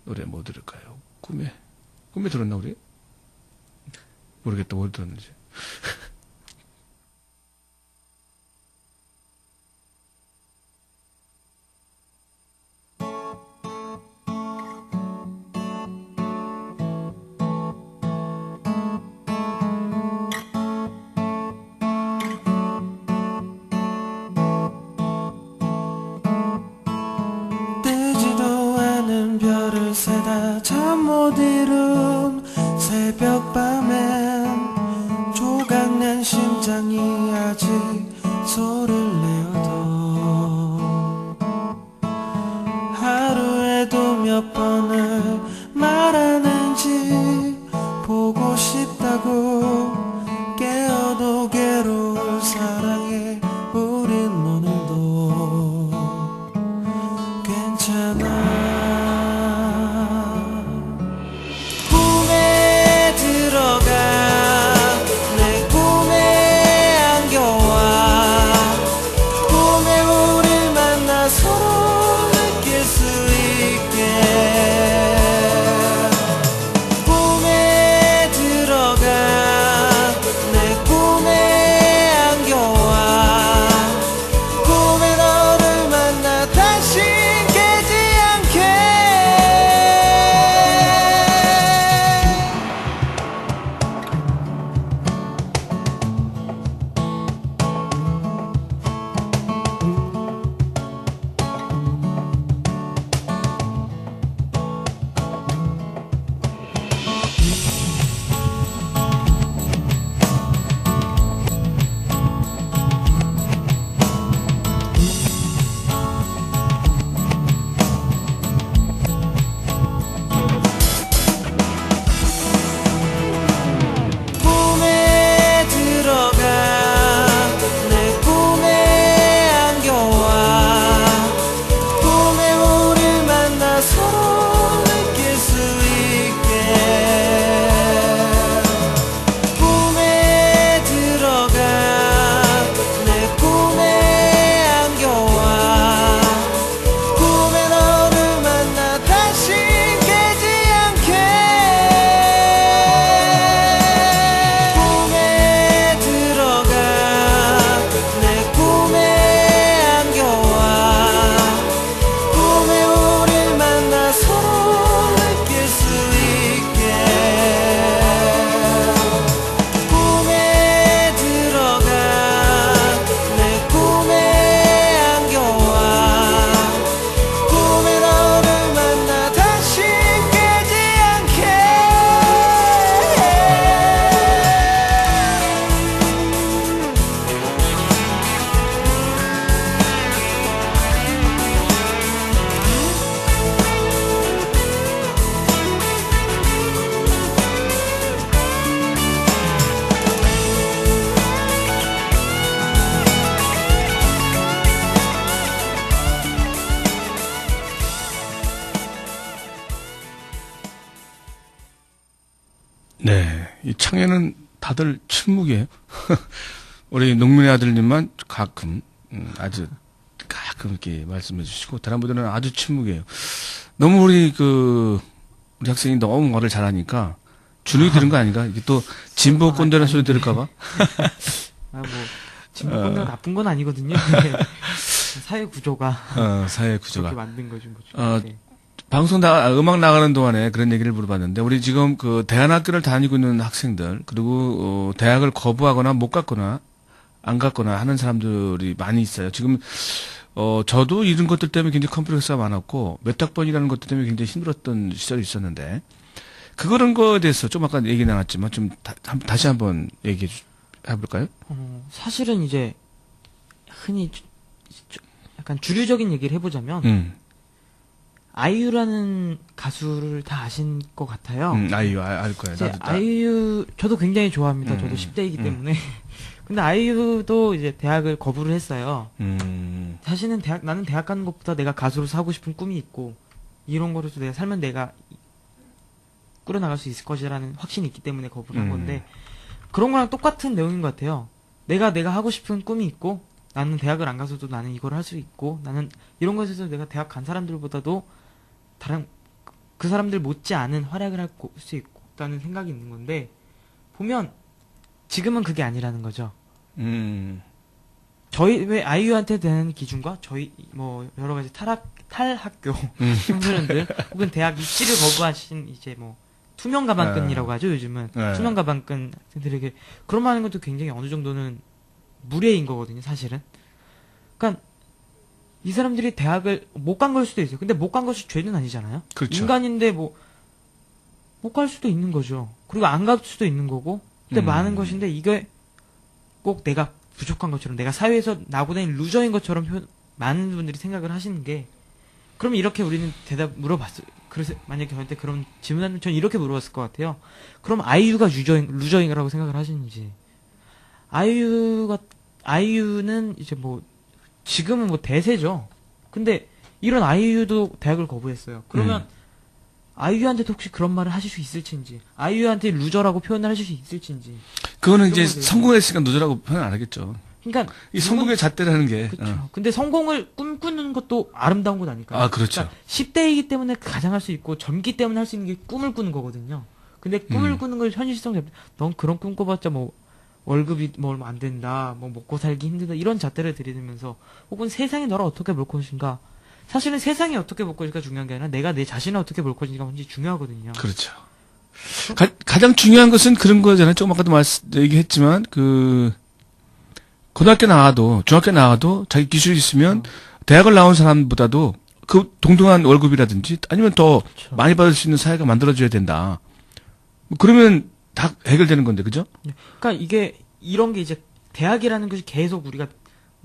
노래 뭐 들을까요? 꿈에 들었나 우리? 모르겠다 뭘 들었는지. 새다 잠 못 이룬 새벽밤엔 조각 네. 이 창에는 다들 침묵이에요. 우리 농민의 아들님만 가끔, 아주 가끔 이렇게 말씀해 주시고, 다른 분들은 아주 침묵이에요. 너무 우리 학생이 너무 말을 잘하니까, 주눅이 드는 거 아닌가? 이게 또, 진보 꼰대라는 소리 들을까봐? 진보 꼰대가 나쁜 건 아니거든요. 사회 구조가. 사회 구조가. 그렇게 만든 거죠. 뭐. 방송 음악 나가는 동안에 그런 얘기를 물어봤는데, 우리 지금 대안학교를 다니고 있는 학생들, 그리고, 대학을 거부하거나 못 갔거나, 안 갔거나 하는 사람들이 많이 있어요. 지금, 저도 이런 것들 때문에 굉장히 컴플렉스가 많았고, 몇 학번이라는 것들 때문에 굉장히 힘들었던 시절이 있었는데, 그런 거에 대해서 좀 아까 얘기 나눴지만, 좀 다시 한번 얘기해 볼까요? 사실은 이제, 흔히, 약간 주류적인 얘기를 해보자면, 아이유라는 가수를 다 아신 것 같아요. 아이유, 알 거예요. 아이유, 저도 굉장히 좋아합니다. 저도 10대이기 때문에. 근데 아이유도 이제 대학을 거부를 했어요. 사실은 나는 대학 가는 것보다 내가 가수로서 하고 싶은 꿈이 있고, 이런 거로서 내가 살면 내가 꾸려나갈 수 있을 것이라는 확신이 있기 때문에 거부를 한 건데, 그런 거랑 똑같은 내용인 것 같아요. 내가 하고 싶은 꿈이 있고, 나는 대학을 안 가서도 나는 이걸 할 수 있고, 나는 이런 것에서 내가 대학 간 사람들보다도 다른 그 사람들 못지 않은 활약을 할 수 있다는 생각이 있는 건데, 보면 지금은 그게 아니라는 거죠. 저희 왜 아이유한테 대한 기준과 저희 뭐 여러 가지 탈학교 청소년들 혹은 대학 입시를 거부하신 이제 뭐 투명 가방끈이라고 하죠, 요즘은. 투명 가방끈 학생들에게 그런 말 하는 것도 굉장히 어느 정도는 무례인 거거든요, 사실은. 그러니까 이 사람들이 대학을 못 간 걸 수도 있어요. 근데 못 간 것이 죄는 아니잖아요. 그렇죠. 인간인데 뭐 못 갈 수도 있는 거죠. 그리고 안 갈 수도 있는 거고. 근데 많은 것인데 이게 꼭 내가 부족한 것처럼, 내가 사회에서 나고 다니는 루저인 것처럼 많은 분들이 생각을 하시는 게, 그러면 이렇게 우리는 물어봤어요. 그래서 만약에 저한테 그런 질문하면 전 이렇게 물어봤을 것 같아요. 그럼 아이유가 루저인가라고 생각을 하시는지. 아이유는 이제 뭐 지금은 뭐 대세죠. 근데 이런 아이유도 대학을 거부했어요. 그러면 아이유한테도 혹시 그런 말을 하실 수 있을진지, 아이유한테 루저라고 표현을 하실 수 있을진지. 그거는 이제 성공했으니까 루저라고 표현 안 하겠죠. 그러니까 이 성공의 잣대라는 게. 그렇죠. 근데 성공을 꿈꾸는 것도 아름다운 것 아닐까요? 아, 그렇죠. 그러니까 10대이기 때문에 가장 할 수 있고 젊기 때문에 할 수 있는 게 꿈을 꾸는 거거든요. 근데 꿈을 꾸는 걸 현실성 넌 그런 꿈 꿔봤자 뭐 월급이 뭐 얼마 안 된다, 뭐 먹고 살기 힘들다, 이런 잣대를 들이대면서, 혹은 세상이 너를 어떻게 볼 것인가. 사실은 세상이 어떻게 볼 것인가 중요한 게 아니라 내가 내 자신을 어떻게 볼 것인가 먼저 중요하거든요. 그렇죠. 가장 중요한 것은 그런 거잖아요. 조금 아까도 얘기했지만, 고등학교 나와도, 중학교 나와도 자기 기술이 있으면 대학을 나온 사람보다도 그 동등한 월급이라든지 아니면 더 그렇죠. 많이 받을 수 있는 사회가 만들어져야 된다. 그러면 다 해결되는 건데, 그죠? 그러니까 이게, 이런 게 이제 대학이라는 것이 계속 우리가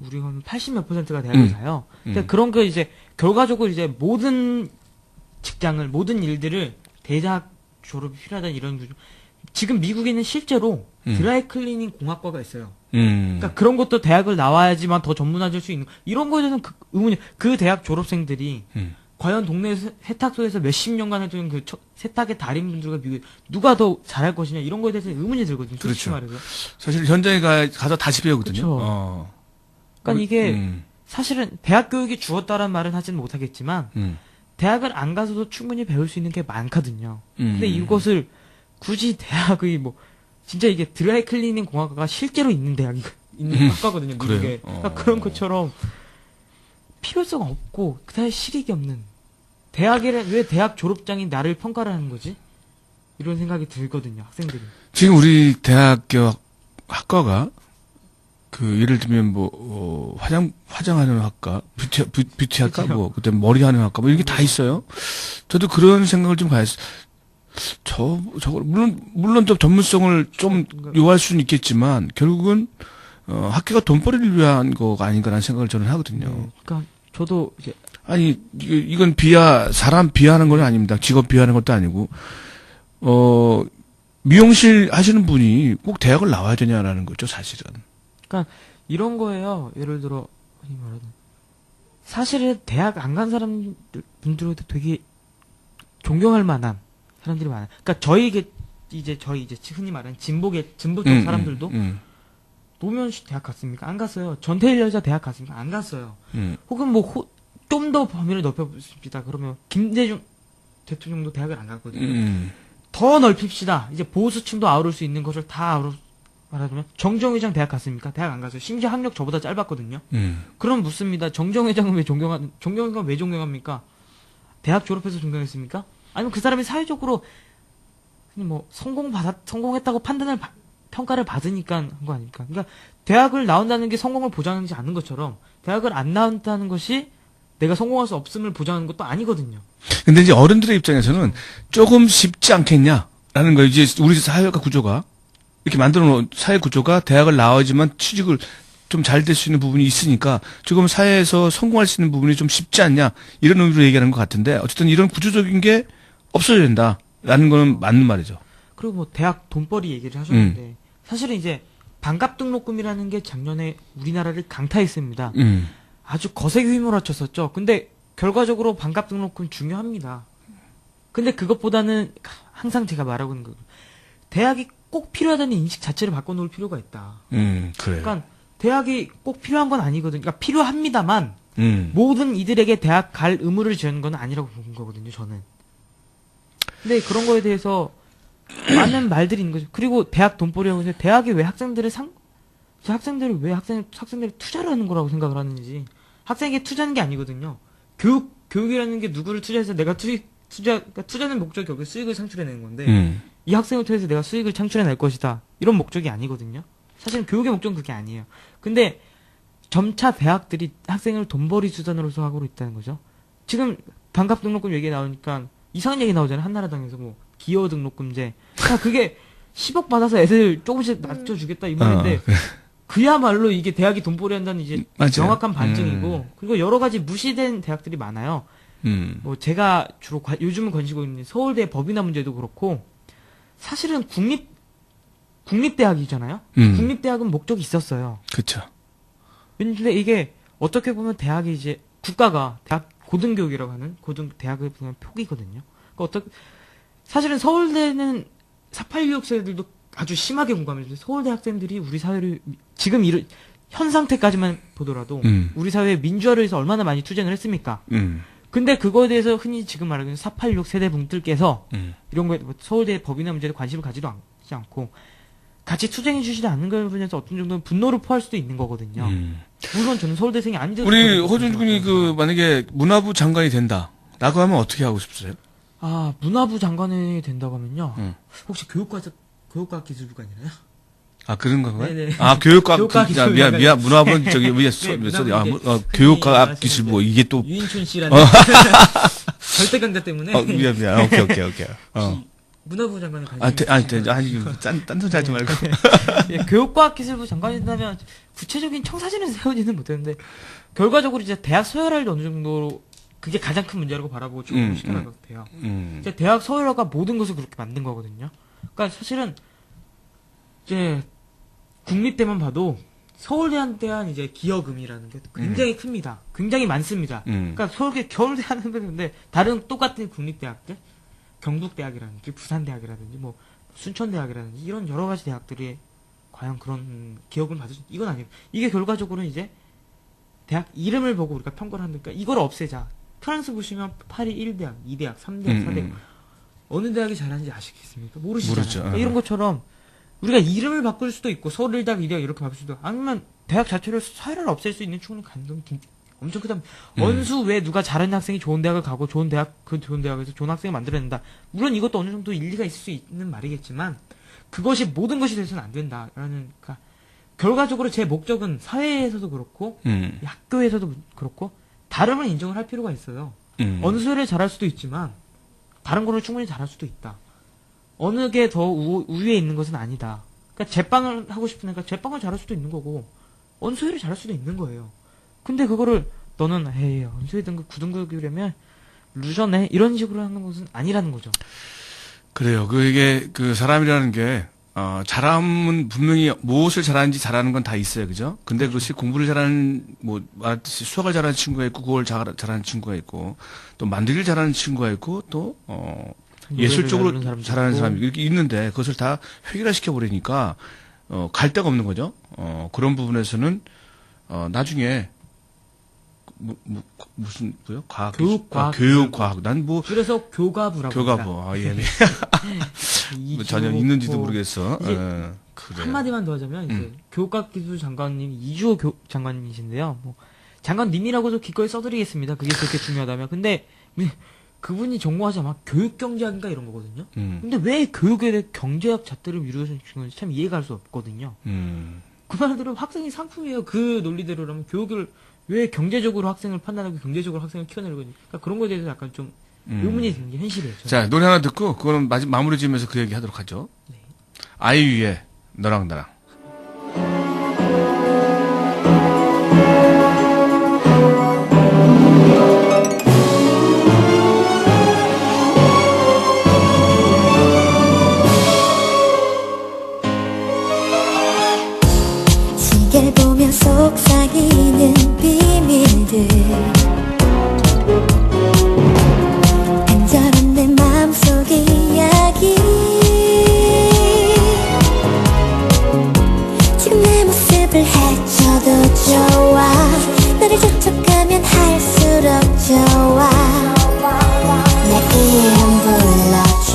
80몇 %가 대학을 가요. 근데 그런 거 이제 결과적으로 이제 모든 직장을, 모든 일들을 대학 졸업이 필요하다는 이런 구조. 지금 미국에는 실제로 드라이클리닝 공학과가 있어요. 그러니까 그런 것도 대학을 나와야지만 더 전문화될 수 있는, 이런 거에 대해서는 의문이, 그 대학 졸업생들이 과연 동네 세탁소에서 몇십 년간 해준 그 세탁의 달인분들과 비교해 누가 더 잘할 것이냐, 이런 거에 대해서 의문이 들거든요. 솔직히 그렇죠. 말해서. 사실 현장에 가서 다시 배우거든요. 그렇죠. 그러니까 이게 사실은 대학 교육이 주었다라는 말은 하지는 못하겠지만 대학을 안 가서도 충분히 배울 수 있는 게 많거든요. 근데 이것을 굳이 대학의 뭐 진짜 이게 드라이클리닝 공학과가 실제로 있는 대학이 있는 학과거든요, 미국에. 그러니까 그런 것처럼 필요성 없고 그다음에 실익이 없는 왜 대학 졸업장이 나를 평가를 하는 거지? 이런 생각이 들거든요, 학생들이. 지금 우리 대학교 학과가 예를 들면 화장하는 학과, 뷰티 학과, 그렇죠. 그다음에 머리 하는 학과, 이런 게 다 있어요. 저도 그런 생각을 좀 물론 좀 전문성을 좀 요할 수는 있겠지만, 결국은, 학교가 돈벌이를 위한 거가 아닌가라는 생각을 저는 하거든요. 그러니까 저도 이제. 아니, 이건 사람 비하하는 건 아닙니다. 직업 비하하는 것도 아니고, 미용실 하시는 분이 꼭 대학을 나와야 되냐라는 거죠, 사실은. 그러니까 이런 거예요. 예를 들어 사실은 대학 안 간 사람들도 되게 존경할 만한 사람들이 많아요. 그러니까 이제 저희 이제 흔히 말하는 진보 쪽 사람들도 노무현 대학 갔습니까? 안 갔어요. 전태일 여사 대학 갔습니까? 안 갔어요. 혹은 뭐 좀 더 범위를 넓혀봅시다. 그러면 김대중 대통령도 대학을 안 갔거든요. 더 넓힙시다. 이제 보수층도 아우를 수 있는 것을 다 말하자면 정정 회장 대학 갔습니까? 대학 안 갔어요. 심지어 학력 저보다 짧았거든요. 그럼 묻습니다. 정정 회장은 정정 회장 왜 존경합니까? 대학 졸업해서 존경했습니까? 아니면 그 사람이 사회적으로 뭐 성공했다고 평가를 받으니까 한 거 아닙니까? 그러니까 대학을 나온다는 게 성공을 보장하지 않는 것처럼 대학을 안 나온다는 것이 내가 성공할 수 없음을 보장하는 것도 아니거든요. 근데 이제 어른들의 입장에서는 조금 쉽지 않겠냐라는 거예요. 이제 우리 사회가 구조가 이렇게 만들어 놓은 사회 구조가 대학을 나와야지만 취직을 좀 잘 될 수 있는 부분이 있으니까 조금 사회에서 성공할 수 있는 부분이 좀 쉽지 않냐 이런 의미로 얘기하는 것 같은데 어쨌든 이런 구조적인 게 없어져야 된다라는 거는 맞는 말이죠. 그리고 뭐 대학 돈벌이 얘기를 하셨는데 사실은 이제 반값 등록금이라는 게 작년에 우리나라를 강타했습니다. 아주 거세게 휘몰아쳤었죠. 근데 결과적으로 반값 등록금 중요합니다. 근데 그것보다는 항상 제가 말하고 있는 거 대학이 꼭 필요하다는 인식 자체를 바꿔놓을 필요가 있다. 그래요. 그러니까 대학이 꼭 필요한 건 아니거든요. 그러니까 필요합니다만 모든 이들에게 대학 갈 의무를 지는 건 아니라고 보는 거거든요. 저는. 근데 그런 거에 대해서 많은 말들이 있는 거죠. 그리고 대학 돈벌이라고 해서 대학이 왜 학생들을 투자를 하는 거라고 생각을 하는지. 학생에게 투자하는 게 아니거든요. 교육이라는 게 누구를 투자해서 내가 그러니까 투자는 목적이 여기 수익을 창출해내는 건데 이 학생을 통해서 내가 수익을 창출해낼 것이다. 이런 목적이 아니거든요. 사실은 교육의 목적은 그게 아니에요. 근데 점차 대학들이 학생을 돈벌이 수단으로서 하고 있다는 거죠. 지금 반값 등록금 얘기 나오니까 이상한 얘기 나오잖아요. 한나라당에서 뭐 기여 등록금제. 그게 10억 받아서 애들 조금씩 낮춰주겠다 이 말인데 그야말로 이게 대학이 돈벌이 한다는 이제 맞아요. 정확한 반증이고 그리고 여러 가지 무시된 대학들이 많아요. 뭐 제가 주로 요즘은 관심고 있는 서울대 법인화 문제도 그렇고 사실은 국립대학이잖아요. 국립대학은 목적이 있었어요. 그렇죠. 근데 이게 어떻게 보면 대학이 이제 국가가 대학 고등교육이라고 하는 대학을 보면 표기거든요. 그러니까 사실은 서울대는 486 세대들도 아주 심하게 공감해요. 서울대 학생들이 우리 사회를 지금 현 상태까지만 보더라도 우리 사회의 민주화를 위해서 얼마나 많이 투쟁을 했습니까? 근데 그거에 대해서 흔히 지금 말하는 486 세대 분들께서 이런 거에 서울대 법인화 문제에 관심을 가지도 않고 같이 투쟁해 주시지 않는 거에 대해서 어떤 정도는 분노를 포할 수도 있는 거거든요. 물론 저는 서울대생이 아닌데도 우리 허준 군이 만약에 문화부 장관이 된다라고 하면 어떻게 하고 싶으세요? 문화부 장관이 된다고 하면요. 혹시 교육과학기술부가 아니라요? 그런 건가요? 네네. 교육과학기술부. 미안, 문화부는 저기, 교육과학기술부. 이게 또. 유인춘 씨라는. 절대 강자 때문에. 미안. 오케이. 문화부 장관을 딴 소리 하지 말고. 교육과학기술부 장관이 된다면 구체적인 청사진은 세우지는 못했는데, 결과적으로 이제 대학 서열화를 어느 정도로, 그게 가장 큰 문제라고 바라보고 좀 시켜날 것 같아요. 이제 대학 서열화가 모든 것을 그렇게 만든 거거든요. 그러니까 사실은, 이제, 국립대만 봐도 서울대한 대한 이제 기여금이라는 게 굉장히 큽니다. 굉장히 많습니다. 그러니까 겨울대 하는 건데 다른 똑같은 국립대학들, 경북대학이라든지 부산대학이라든지 뭐 순천대학이라든지 이런 여러 가지 대학들이 과연 그런 기여금을 받을 수 이건 아니에요. 이게 결과적으로는 이제 대학 이름을 보고 우리가 평가를 하니까 이걸 없애자. 프랑스 보시면 파리 1대학, 2대학, 3대학, 4대학 어느 대학이 잘하는지 아시겠습니까? 모르시잖아요. 모르죠. 그러니까 이런 것처럼 우리가 이름을 바꿀 수도 있고 서울 1대학, 2대학 이렇게 바꿀 수도 있고 아니면 대학 자체를 사회를 없앨 수 있는 충분히 가능성이 엄청 크다. 원수 왜 누가 잘하는 학생이 좋은 대학을 가고 좋은 대학에서 좋은 학생을 만들어낸다. 물론 이것도 어느 정도 일리가 있을 수 있는 말이겠지만 그것이 모든 것이 돼서는 안 된다라는 그러니까 결과적으로 제 목적은 사회에서도 그렇고 학교에서도 그렇고 다름을 인정을 할 필요가 있어요. 어느 소리를 잘할 수도 있지만 다른 거를 충분히 잘할 수도 있다. 어느 게 더 우위에 있는 것은 아니다. 그러니까 제빵을 하고 싶으니까 제빵을 잘할 수도 있는 거고 어느 소리를 잘할 수도 있는 거예요. 근데 그거를 너는 언소리 등급 9등급이라면 루저네 이런 식으로 하는 것은 아니라는 거죠. 그래요. 이게 사람이라는 게 잘함은 분명히 무엇을 잘하는지 잘하는 건 다 있어요, 그죠? 근데 그것이 공부를 잘하는 말했듯이 수학을 잘하는 친구가 있고 국어를 잘하는 친구가 있고 또 만들기를 잘하는 친구가 있고 또 예술적으로 잘하는 사람이 이렇게 있는데 그것을 다 획일화시켜 버리니까 갈 데가 없는 거죠. 그런 부분에서는 나중에 무슨 뭐요? 과학 교육 과학 난 뭐 그래서 교과부라고 교과부 예. 뭐 전혀 있는지도 모르겠어. 그래. 한마디만 더 하자면 이제 교육과학기술 장관님 이주호 장관님이신데요. 뭐 장관님이라고도 기꺼이 써드리겠습니다. 그게 그렇게 중요하다면. 근데 그분이 전공하자마자 교육경제학인가 이런 거거든요. 근데 왜 교육에 대해 경제학 잣대를 미루어주는 건지 참 이해가 갈 수 없거든요. 그 말대로 학생이 상품이에요. 그 논리대로라면 교육을 왜 경제적으로 학생을 판단하고 경제적으로 학생을 키워내는 거지. 그러니까 그런 거에 대해서 약간 좀 의문이 드는 게 현실이에요. 자, 노래 하나 듣고 그거는 마무리 지으면서 그 얘기 하도록 하죠. 네. 아이유의 너랑 나랑. 시계를 보며 속삭이는 비밀들 간절한 내 마음속 이야기 지금 내 모습을 해쳐도 좋아 너를 재촉하면 할수록 좋아 내 이름 불러줘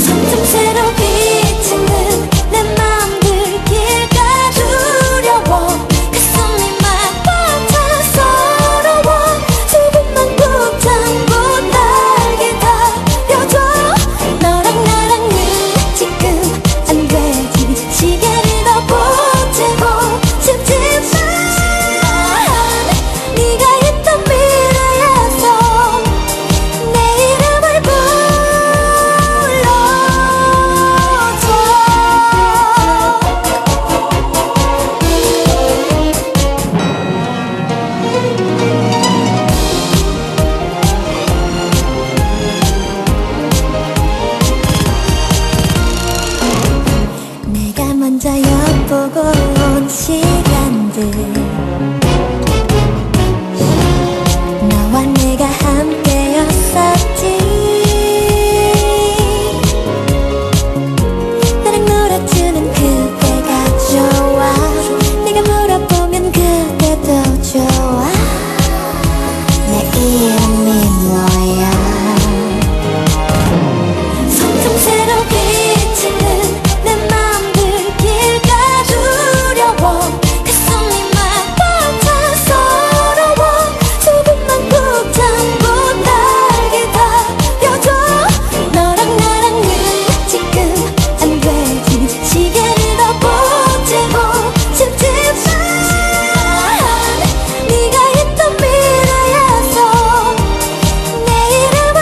점점 새로 비치는 내 맘들 길가 두려워 그 숨이 막 벅차 서러워 조금만 붙잡고 날개 다려줘 너랑 나랑은 지금 안 되지 시계를 더 보채고 싶지만 네가 있던 미래에서 내 이름을 내가 먼저 엿보고 온 시간들 너와 내가 함께였었지 나랑 놀아주는 그대가 좋아 내가 물어보면 그대도 좋아 내 이름이 뭐야 점점 새로 비치는 내 맘들 길가 두려워 그 숨이 막 벅차 서러워 조금만 붙잡고 날개 다려줘 너랑 나랑은 지금 안 되지 시계를 더 보채고 싶지만 네가 있던 미래에서 내 이름을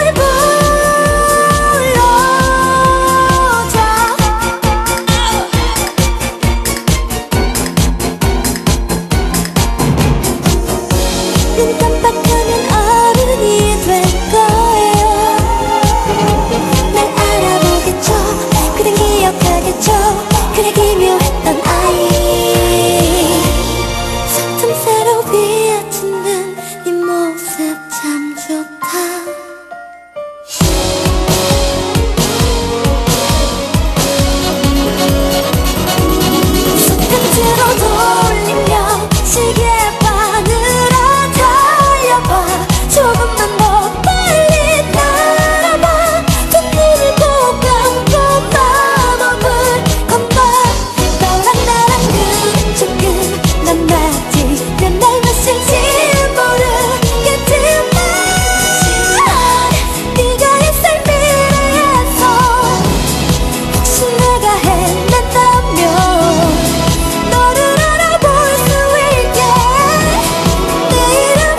눈 깜빡하면 어른이 될 거예요 날 알아보겠죠 그댄 기억하겠죠 그래 기묘했던 아이 점점 새로 비어지는 네 모습 참 좋다 손끝으로 돌리며 시계바늘아 달려봐 조금만 더 빨리 날아봐 두 눈을 꼭 감고 마법을 건봐 너랑 나랑은 조금 난 아직 날 마실지 모르겠지만 네가 있을 미래에서 혹시 내가 헤맨다면 너를 알아볼 수 있게 내 이름을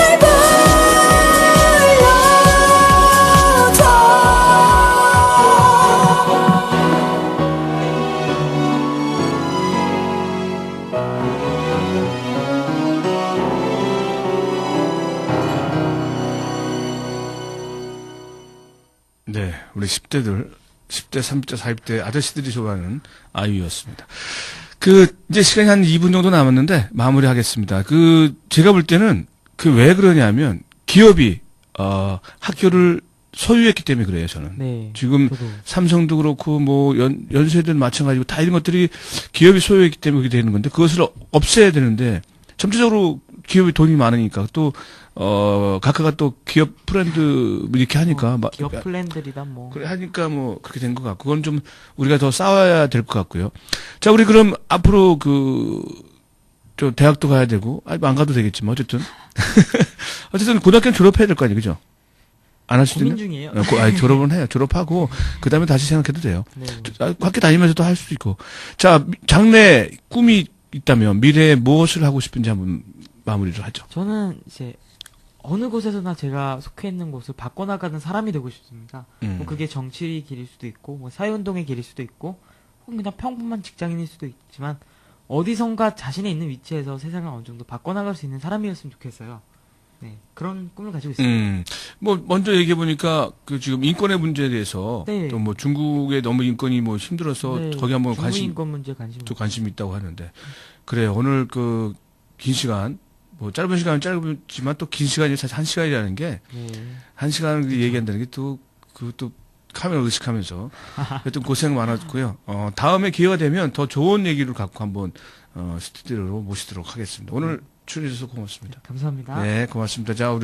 네, 우리 10대, 30대, 40대 아저씨들이 좋아하는 아이유였습니다. 이제 시간이 한 2분 정도 남았는데 마무리 하겠습니다. 제가 볼 때는 왜 그러냐면 기업이, 학교를 소유했기 때문에 그래요, 저는. 네. 지금 저도. 삼성도 그렇고 뭐 연세든 마찬가지고 다 이런 것들이 기업이 소유했기 때문에 그렇게 되는 건데 그것을 없애야 되는데 전체적으로 기업이 돈이 많으니까 또 각하가 또 기업 브랜드 이렇게 하니까 기업 플랜들이다 뭐. 그래 하니까 뭐 그렇게 된 것 같고 그건 좀 우리가 더 싸워야 될 것 같고요. 자, 우리 그럼 앞으로 저 대학도 가야 되고 안 가도 되겠지만 어쨌든 어쨌든 고등학교는 졸업해야 될 거 아니에요, 그죠? 안 할 수도 고민 있나? 중이에요. 졸업은 해요. 졸업하고 그다음에 다시 생각해도 돼요. 네. 학교 다니면서도 할 수도 있고. 자, 장래 꿈이 있다면 미래에 무엇을 하고 싶은지 한번 마무리를 하죠. 저는 이제 어느 곳에서나 제가 속해 있는 곳을 바꿔나가는 사람이 되고 싶습니다. 뭐 그게 정치 길일 수도 있고, 뭐 사회운동의 길일 수도 있고, 혹은 그냥 평범한 직장인일 수도 있지만 어디선가 자신의 있는 위치에서 세상을 어느 정도 바꿔나갈 수 있는 사람이었으면 좋겠어요. 네, 그런 꿈을 가지고 있습니다. 뭐 먼저 얘기해 보니까 지금 인권의 문제에 대해서 네. 또 뭐 중국의 너무 인권이 뭐 힘들어서 네, 거기 한번 인권 문제 관심이 있다고 하는데 그래요. 오늘 긴 시간 뭐 짧은 시간은 짧지만 또 긴 시간이 사실 1시간이라는 게 네. 1시간을 얘기한다는 게 또 카메라 의식하면서 하여튼 고생 많았고요. 다음에 기회가 되면 더 좋은 얘기를 갖고 한번 스튜디오로 모시도록 하겠습니다. 오늘 출연해주셔서 고맙습니다. 감사합니다. 네, 고맙습니다. 자, 우리